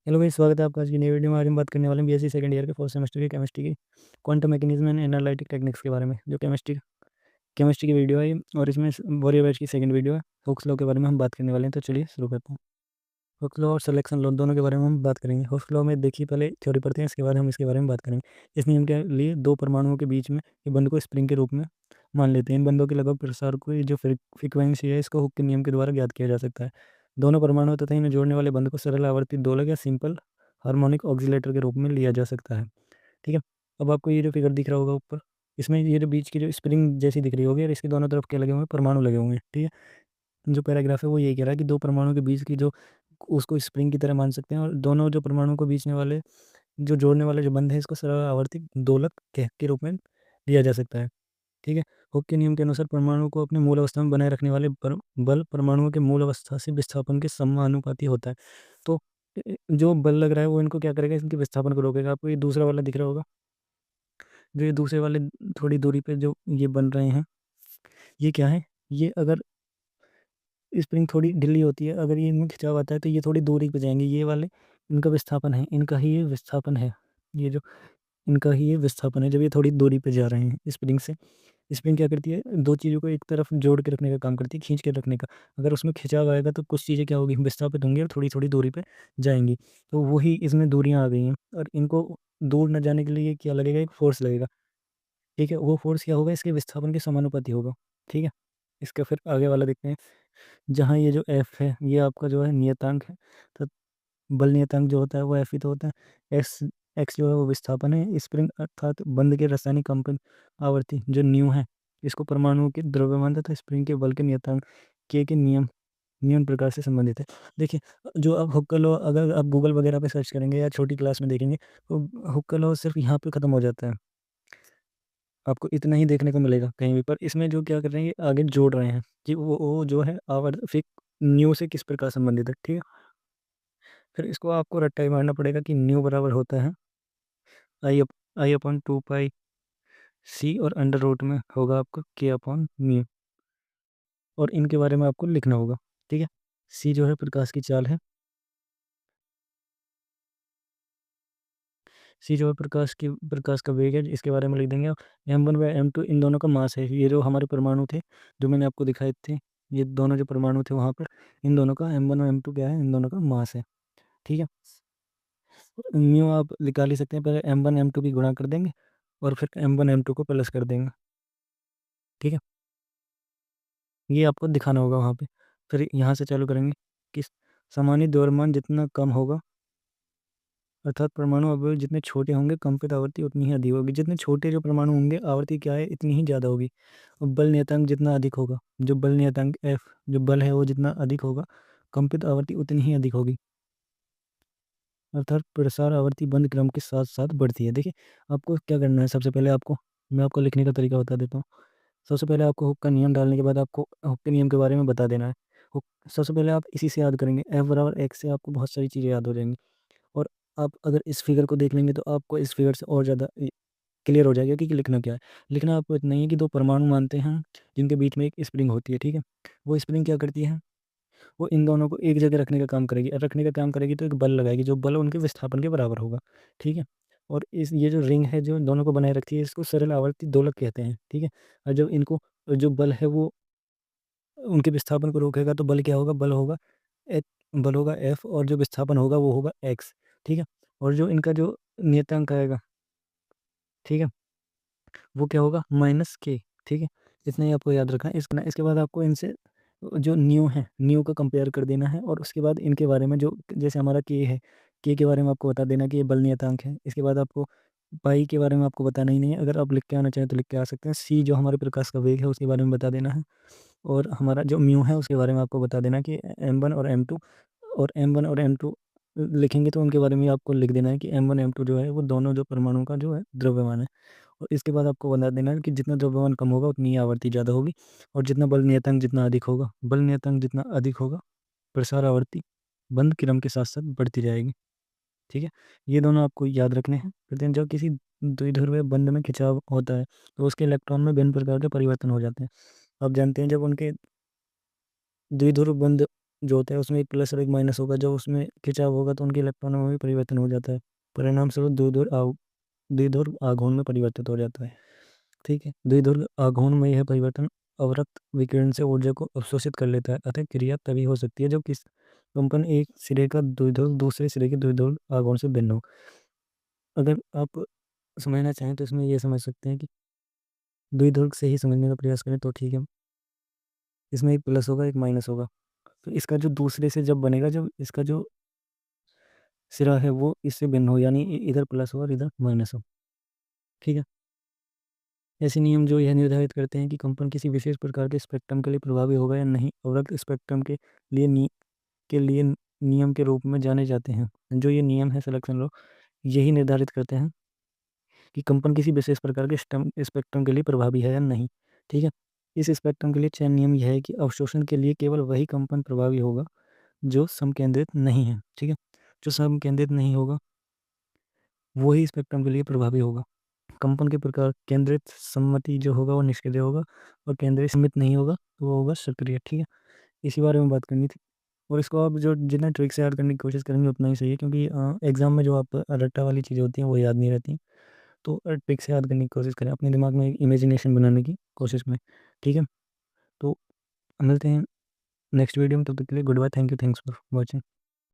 Hello भाई, स्वागत है आपका आज की नई वीडियो में। आज हम बात करने वाले हैं बीएससी सेकंड ईयर के फोर्थ सेमेस्टर की केमिस्ट्री की quantum mechanism and analytic techniques के बारे में। जो केमिस्ट्री केमिस्ट्री की वीडियो है और इसमें वॉरियर बैच की सेकंड वीडियो है। हुक्स लॉ के बारे में हम बात करने वाले हैं, तो चलिए शुरू करते हैं। हुक्स लॉ और सिलेक्शन लॉ दोनों के बारे में हम बात करेंगे। हुक्स लॉ में देखिए, पहले थ्योरी पढ़ते हैं, इसके बाद हम इसके बारे में बात करेंगे। इस नियम के लिए दो परमाणुओं के बीच में ये बंध को स्प्रिंग के रूप में मान लेते हैं। इन बंधों के लगभग प्रसार को, ये जो फ्रिक्वेंसी है, इसको हुक के नियम के द्वारा ज्ञात किया जा सकता है। दोनों परमाणुओं तथा इन्हें जोड़ने वाले बंध को सरल आवर्ती दोलक या सिंपल हार्मोनिक ऑक्सीलेटर के रूप में लिया जा सकता है। ठीक है। अब आपको ये जो फिगर दिख रहा होगा ऊपर, इसमें ये जो बीच की जो स्प्रिंग जैसी दिख रही होगी और इसके दोनों तरफ क्या लगे हुए हैं, परमाणु लगे हुए हैं। ठीक है। जो पैराग्राफ है वो ये कह रहा है कि दो परमाणु के बीच की जो, उसको स्प्रिंग की तरह मान सकते हैं, और दोनों जो परमाणु को बीचने वाले, जो जोड़ने वाले जो बंध है, इसको सरल आवर्ती दोलक के रूप में लिया जा सकता है। ठीक है। हुक के नियम के अनुसार परमाणु को अपने मूल अवस्था में बनाए रखने वाले बल परमाणुओं के मूल अवस्था से विस्थापन के समानुपाती होता है। तो जो बल लग रहा है वो इनको क्या करेगा, इनके विस्थापन को रोकेगा। आपको ये दूसरा वाला दिख रहा होगा, जो ये दूसरे वाले थोड़ी दूरी पे जो ये बन रहे हैं, ये क्या है, ये अगर स्प्रिंग थोड़ी ढीली होती है, अगर ये इनमें खिंचाव आता है, तो ये थोड़ी दूरी पे जाएंगे। ये वाले इनका विस्थापन है, इनका ही ये विस्थापन है। ये जो इनका ही ये विस्थापन है, जब ये थोड़ी दूरी पे जा रहे हैं स्प्रिंग से। स्प्रिंग क्या करती है, दो चीज़ों को एक तरफ जोड़ के रखने का काम करती है, खींच के रखने का। अगर उसमें खिंचाव आएगा तो कुछ चीज़ें क्या होगी, विस्थापित होंगी और थोड़ी थोड़ी दूरी पे जाएंगी। तो वही इसमें दूरियां आ गई हैं, और इनको दूर न जाने के लिए क्या लगेगा, एक फोर्स लगेगा। ठीक है। वो फोर्स क्या होगा, इसके विस्थापन के समानुपाती होगा। ठीक है। इसका फिर आगे वाला देखते हैं। जहाँ ये जो एफ है, ये आपका जो है नियतांक है। तो बल नियतांक जो होता है वो एफ ही तो होता है। एक्स एक्स जो है वो विस्थापन है। स्प्रिंग अर्थात बंध के रासायनिक कंपन आवर्ती जो न्यू है, इसको परमाणुओं के द्रव्यमान तथा स्प्रिंग के बल के नियतांक के नियम नियम प्रकार से संबंधित है। देखिए, जो आप हुक्का लॉ अगर आप गूगल वगैरह पे सर्च करेंगे या छोटी क्लास में देखेंगे, तो हुक्का लॉ सिर्फ यहाँ पे ख़त्म हो जाता है। आपको इतना ही देखने को मिलेगा कहीं भी। पर इसमें जो क्या कर रहे हैं, ये आगे जोड़ रहे हैं कि वो जो है आवर्त फिर न्यू से किस प्रकार संबंधित है। ठीक है। फिर इसको आपको रट्टा ही मारना पड़ेगा कि न्यू बराबर होता है आई अपॉन 2 पाई सी, और अंडर रूट में होगा आपका के अपॉन म्यू, और इनके बारे में आपको लिखना होगा। ठीक है। सी जो है प्रकाश की चाल है। सी जो है प्रकाश का वेग है, इसके बारे में लिख देंगे। M1 व M2 इन दोनों का मास है। ये जो हमारे परमाणु थे, जो मैंने आपको दिखाए थे, ये दोनों जो परमाणु थे वहाँ पर, इन दोनों का M1 और M2 क्या है, इन दोनों का मास है। ठीक है। म्यू आप निकाल ही सकते हैं, पहले M1 M2 की गुणा कर देंगे और फिर M1 M2 को प्लस कर देंगे। ठीक है। ये आपको दिखाना होगा वहाँ पे। फिर यहाँ से चालू करेंगे कि सामान्य द्रव्यमान जितना कम होगा, अर्थात परमाणु अवयव जितने छोटे होंगे, कंपित आवृत्ति उतनी ही अधिक होगी। जितने छोटे जो परमाणु होंगे, आवृत्ति क्या है, इतनी ही ज़्यादा होगी। और बल नियतांक जितना अधिक होगा, जो बल नियतांक एफ, जो बल है वो जितना अधिक होगा, कंपित आवृत्ति उतनी ही अधिक होगी। अर्थात प्रसार आवृत्ति बंद क्रम के साथ साथ बढ़ती है। देखिए, आपको क्या करना है, सबसे पहले आपको, मैं आपको लिखने का तरीका बता देता हूँ। सबसे पहले आपको हुक का नियम डालने के बाद आपको हुक के नियम के बारे में बता देना है। हुक सबसे पहले आप इसी से याद करेंगे, एफ बराबर एक्स से आपको बहुत सारी चीज़ें याद हो जाएंगी। और आप अगर इस फिगर को देख लेंगे तो आपको इस फिगर से और ज़्यादा क्लियर हो जाएगा कि लिखना क्या है। लिखना आपको इतना ही है कि दो परमाणु मानते हैं जिनके बीच में एक स्प्रिंग होती है। ठीक है। वो स्प्रिंग क्या करती है, वो इन दोनों को एक जगह रखने का काम करेगी, और रखने का काम करेगी तो एक बल लगाएगी, जो बल उनके विस्थापन के बराबर होगा। ठीक है। और इस ये जो रिंग है जो दोनों को बनाए रखती है, इसको सरल आवर्ती दोलक कहते हैं। ठीक है। और जब इनको, जो बल है वो उनके विस्थापन को रोकेगा, तो बल क्या होगा, एच बल होगा एफ, और जो विस्थापन होगा वो होगा एक्स। ठीक है। और जो इनका जो नियतांक आएगा, ठीक है, वो क्या होगा, माइनस के। ठीक है। इतना ही आपको याद रखना है। इसके बाद आपको इनसे जो न्यू है, न्यू का कंपेयर कर देना है, और उसके बाद इनके बारे में, जो जैसे हमारा के है, के बारे में आपको बता देना कि ये बल नियतांक है। इसके बाद आपको पाई के बारे में आपको बताना ही नहीं है। अगर आप लिख के आना चाहें तो लिख के आ सकते हैं। सी जो हमारे प्रकाश का वेग है उसके बारे में बता देना है। और हमारा जो म्यू है उसके बारे में आपको बता देना कि M1 और M2, और M1 और M2 लिखेंगे तो उनके बारे में आपको लिख देना है कि M1 M2 जो है वो दोनों जो परमाणु का जो है द्रव्यमान है। और इसके बाद आपको बता देना है कि जितना द्रव्यमान कम होगा उतनी ही आवर्ती ज़्यादा होगी, और जितना बल नियतांक जितना अधिक होगा, प्रसार आवर्ती बंद क्रम के साथ साथ बढ़ती जाएगी। ठीक है। ये दोनों आपको याद रखने हैं। कहते हैं जब किसी द्विध्रुवीय बंध में खिंचाव होता है तो उसके इलेक्ट्रॉन में विभिन्न प्रकार के परिवर्तन हो जाते हैं। आप जानते हैं, जब उनके द्विध्रुव बंध जो होता है उसमें एक प्लस और एक माइनस होगा, जब उसमें खिंचाव होगा तो उनके इलेक्ट्रॉनों में भी परिवर्तन हो जाता है, परिणाम स्वरूप द्विध्रुव आघूर्ण में परिवर्तित हो जाता है। ठीक है, द्विध्रुव आघूर्ण में यह परिवर्तन अवरक्त विकिरण से ऊर्जा को अवशोषित कर लेता है, अतः क्रिया तभी हो सकती है जब किस कंपन एक सिरे का द्विध्रुव दूसरे सिरे के द्विध्रुव आघूर्ण से भिन्न हो। अगर आप समझना चाहें तो इसमें ये समझ सकते हैं कि द्विध्रुव से ही समझने का प्रयास करें तो ठीक है। इसमें एक प्लस होगा एक माइनस होगा, तो इसका जो दूसरे से जब बनेगा, जब इसका जो सिरा है वो इससे भिन्न हो, यानी इधर प्लस हो और इधर माइनस हो। ठीक है, ऐसे नियम जो यह निर्धारित करते हैं कि कंपन किसी विशेष प्रकार के स्पेक्ट्रम के लिए प्रभावी होगा या नहीं, अवरक्त स्पेक्ट्रम के लिए नियम के रूप में जाने जाते हैं। जो ये नियम है सिलेक्शन लॉ, यही निर्धारित करते हैं कि कंपन किसी विशेष प्रकार के स्पेक्ट्रम के लिए प्रभावी है या नहीं। ठीक है, इस स्पेक्ट्रम के लिए चयन नियम यह है कि अवशोषण के लिए केवल वही कंपन प्रभावी होगा जो समकेंद्रित नहीं है। ठीक है, जो समकेंद्रित नहीं होगा वही स्पेक्ट्रम के लिए प्रभावी होगा। कंपन के प्रकार केंद्रित सम्मति जो होगा वो निष्क्रिय होगा, और केंद्रित सम्मित नहीं होगा तो वो होगा सक्रिय। ठीक है, इसी बारे में बात करनी थी। और इसको आप जो जितना ट्रिक से याद करने की कोशिश करेंगे उतना ही सही है, क्योंकि एग्जाम में जो आप रट्टा वाली चीज़ें होती हैं वो याद नहीं रहती। तो ट्रिक से याद करने की कोशिश करें, अपने दिमाग में एक इमेजिनेशन बनाने की कोशिश में। ठीक है, तो मिलते हैं नेक्स्ट वीडियो में, तब तक के लिए good bye, thank you, thanks for watching.